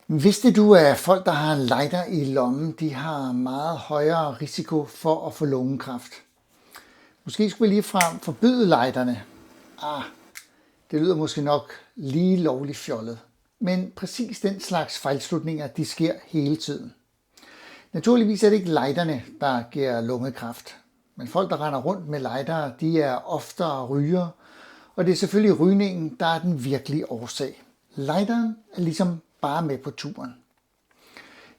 Vidste du, at folk, der har en lighter i lommen, de har meget højere risiko for at få lungekræft? Måske skulle vi lige frem forbyde lighterne. Det lyder måske nok lige lovligt fjollet. Men præcis den slags fejlslutninger, de sker hele tiden. Naturligvis er det ikke lighterne, der giver lungekræft. Men folk, der render rundt med lightere, de er oftere rygere. Og det er selvfølgelig rygningen, der er den virkelige årsag. Lighteren er ligesom bare med på turen.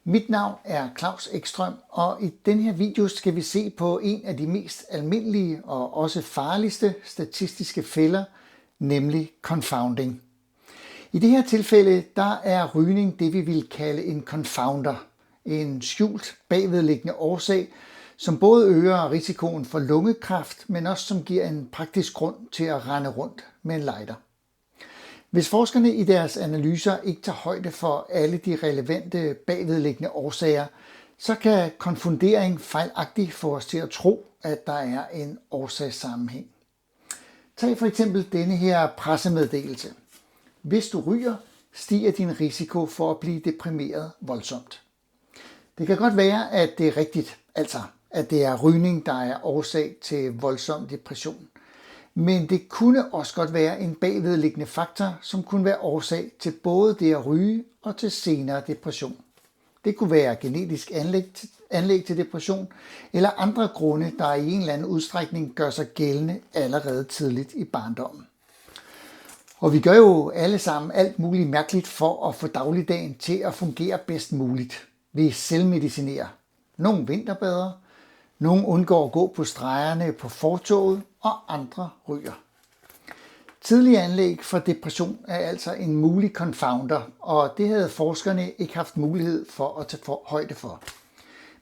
Mit navn er Claus Ekstrøm, og i den her video skal vi se på en af de mest almindelige og også farligste statistiske fælder, nemlig confounding. I det her tilfælde, der er rygning det, vi vil kalde en confounder, en skjult bagvedliggende årsag, som både øger risikoen for lungekræft, men også som giver en praktisk grund til at rende rundt med en lighter. Hvis forskerne i deres analyser ikke tager højde for alle de relevante bagvedliggende årsager, så kan konfundering fejlagtigt få os til at tro, at der er en årsagssammenhæng. Tag for eksempel denne her pressemeddelelse. Hvis du ryger, stiger din risiko for at blive deprimeret voldsomt. Det kan godt være, at det er rigtigt, altså at det er rygning, der er årsag til voldsom depression. Men det kunne også godt være en bagvedliggende faktor, som kunne være årsag til både det at ryge og til senere depression. Det kunne være genetisk anlæg til depression, eller andre grunde, der i en eller anden udstrækning gør sig gældende allerede tidligt i barndommen. Og vi gør jo alle sammen alt muligt mærkeligt for at få dagligdagen til at fungere bedst muligt. Vi selvmedicinerer. Nogle vinterbader, nogle undgår at gå på stregerne på fortovet, og andre ryger. Tidlige anlæg for depression er altså en mulig confounder, og det havde forskerne ikke haft mulighed for at tage højde for.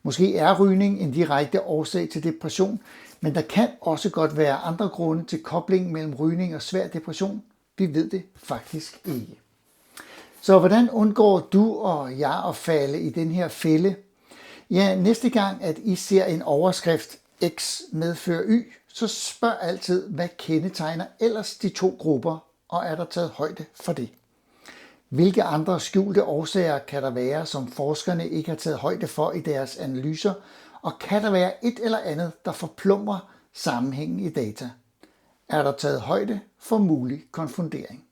Måske er rygning en direkte årsag til depression, men der kan også godt være andre grunde til koblingen mellem rygning og svær depression. Vi ved det faktisk ikke. Så hvordan undgår du og jeg at falde i den her fælde? Ja, næste gang, at I ser en overskrift X medfører Y, så spørg altid, hvad kendetegner ellers de to grupper, og er der taget højde for det? Hvilke andre skjulte årsager kan der være, som forskerne ikke har taget højde for i deres analyser, og kan der være et eller andet, der forplumrer sammenhængen i data? Er der taget højde for mulig konfundering?